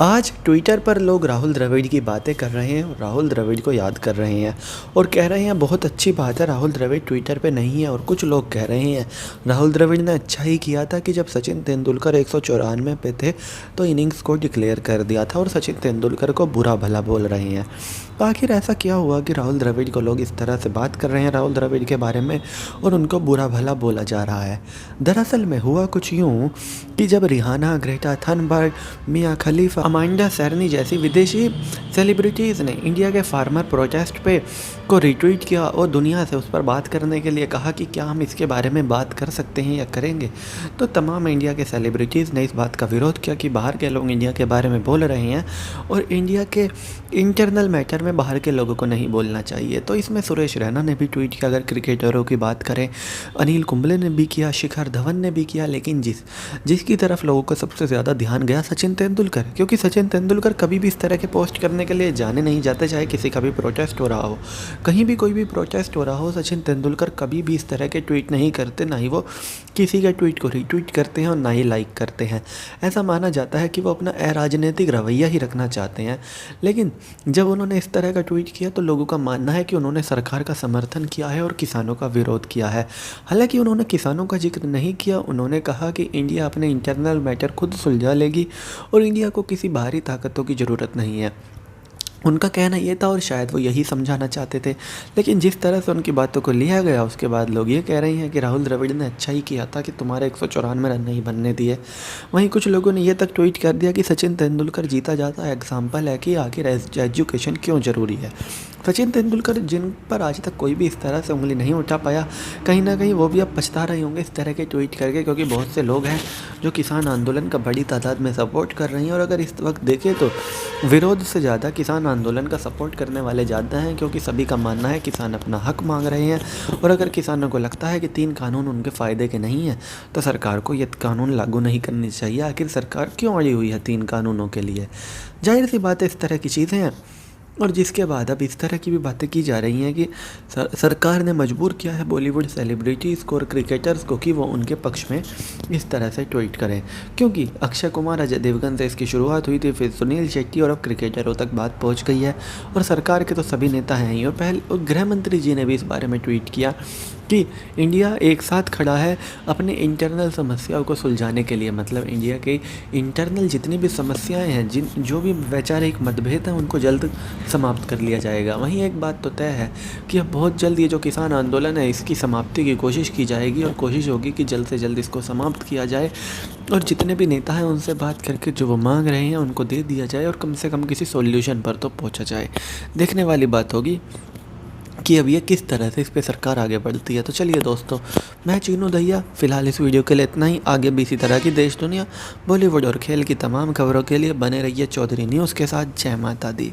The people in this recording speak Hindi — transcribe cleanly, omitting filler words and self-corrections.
आज ट्विटर पर लोग राहुल द्रविड़ की बातें कर रहे हैं और राहुल द्रविड़ को याद कर रहे हैं और कह रहे हैं बहुत अच्छी बात है, राहुल द्रविड़ ट्विटर पे नहीं है। और कुछ लोग कह रहे हैं राहुल द्रविड़ ने अच्छा ही किया था कि जब सचिन तेंदुलकर 194 पे थे तो इनिंग्स को डिक्लेयर कर दिया था और सचिन तेंदुलकर को बुरा भला बोल रहे हैं। तो आखिर ऐसा क्या हुआ कि राहुल द्रविड़ को लोग इस तरह से बात कर रहे हैं राहुल द्रविड़ के बारे में और उनको बुरा भला बोला जा रहा है। दरअसल में हुआ कुछ यूँ कि जब रिहाना, ग्रेटा थनबर्ग, मिया खलीफा, अमांडा सैरनी जैसी विदेशी सेलिब्रिटीज़ ने इंडिया के फार्मर प्रोटेस्ट पे को रिट्वीट किया और दुनिया से उस पर बात करने के लिए कहा कि क्या हम इसके बारे में बात कर सकते हैं या करेंगे, तो तमाम इंडिया के सेलिब्रिटीज़ ने इस बात का विरोध किया कि बाहर के लोग इंडिया के बारे में बोल रहे हैं और इंडिया के इंटरनल मैटर में बाहर के लोगों को नहीं बोलना चाहिए। तो इसमें सुरेश रैना ने भी ट्वीट किया। अगर क्रिकेटरों की बात करें, अनिल कुंबले ने भी किया, शिखर धवन ने भी किया, लेकिन जिसकी तरफ लोगों का सबसे ज़्यादा ध्यान गया सचिन तेंदुलकर, क्योंकि सचिन तेंदुलकर कभी भी इस तरह के पोस्ट करने के लिए जाने नहीं जाते। चाहे किसी का भी प्रोटेस्ट हो रहा हो, कहीं भी कोई भी प्रोटेस्ट हो रहा हो, सचिन तेंदुलकर कभी भी इस तरह के ट्वीट नहीं करते, ना ही वो किसी के ट्वीट को रीट्वीट करते हैं और ना ही लाइक करते हैं। ऐसा माना जाता है कि वो अपना अराजनीतिक रवैया ही रखना चाहते हैं। लेकिन जब उन्होंने इस तरह का ट्वीट किया तो लोगों का मानना है कि उन्होंने सरकार का समर्थन किया है और किसानों का विरोध किया है। हालांकि उन्होंने किसानों का जिक्र नहीं किया। उन्होंने कहा कि इंडिया अपने इंटरनल मैटर खुद सुलझा लेगी और इंडिया को किसी बाहरी ताकतों की ज़रूरत नहीं है। उनका कहना ये था और शायद वो यही समझाना चाहते थे। लेकिन जिस तरह से उनकी बातों को लिया गया, उसके बाद लोग ये कह रहे हैं कि राहुल द्रविड़ ने अच्छा ही किया था कि तुम्हारे 194 रन नहीं बनने दिए। वहीं कुछ लोगों ने ये तक ट्वीट कर दिया कि सचिन तेंदुलकर जीता जाता एग्जाम्पल है कि आखिर एजुकेशन क्यों ज़रूरी है। सचिन तेंदुलकर जिन पर आज तक कोई भी इस तरह से उंगली नहीं उठा पाया, कहीं ना कहीं वो भी अब पछता रहे होंगे इस तरह के ट्वीट करके, क्योंकि बहुत से लोग हैं जो किसान आंदोलन का बड़ी तादाद में सपोर्ट कर रहे हैं। और अगर इस वक्त देखें तो विरोध से ज़्यादा किसान आंदोलन का सपोर्ट करने वाले ज़्यादा हैं, क्योंकि सभी का मानना है किसान अपना हक मांग रहे हैं। और अगर किसानों को लगता है कि 3 कानून उनके फ़ायदे के नहीं हैं तो सरकार को ये कानून लागू नहीं करनी चाहिए। आखिर सरकार क्यों अड़ी हुई है 3 कानूनों के लिए? जाहिर सी बात है, इस तरह की चीज़ें हैं। और जिसके बाद अब इस तरह की भी बातें की जा रही हैं कि सरकार ने मजबूर किया है बॉलीवुड सेलिब्रिटीज़ को और क्रिकेटर्स को कि वो उनके पक्ष में इस तरह से ट्वीट करें, क्योंकि अक्षय कुमार, अजय देवगन से इसकी शुरुआत हुई थी, फिर सुनील शेट्टी और अब क्रिकेटरों तक बात पहुंच गई है। और सरकार के तो सभी नेता हैं ही। और गृह मंत्री जी ने भी इस बारे में ट्वीट किया कि इंडिया एक साथ खड़ा है अपने इंटरनल समस्याओं को सुलझाने के लिए। मतलब इंडिया के इंटरनल जितनी भी समस्याएं हैं, जो भी वैचारिक मतभेद हैं, उनको जल्द समाप्त कर लिया जाएगा। वहीं एक बात तो तय है कि अब बहुत जल्द ये जो किसान आंदोलन है इसकी समाप्ति की कोशिश की जाएगी और कोशिश होगी कि जल्द से जल्द इसको समाप्त किया जाए और जितने भी नेता हैं उनसे बात करके जो वो मांग रहे हैं उनको दे दिया जाए और कम से कम किसी सॉल्यूशन पर तो पहुंचा जाए। देखने वाली बात होगी कि अब ये किस तरह से इस पे सरकार आगे बढ़ती है। तो चलिए दोस्तों, मैं चीनू दहिया, फ़िलहाल इस वीडियो के लिए इतना ही। आगे भी इसी तरह की देश दुनिया, बॉलीवुड और खेल की तमाम खबरों के लिए बने रहिए चौधरी न्यूज़ के साथ। जय माता दी।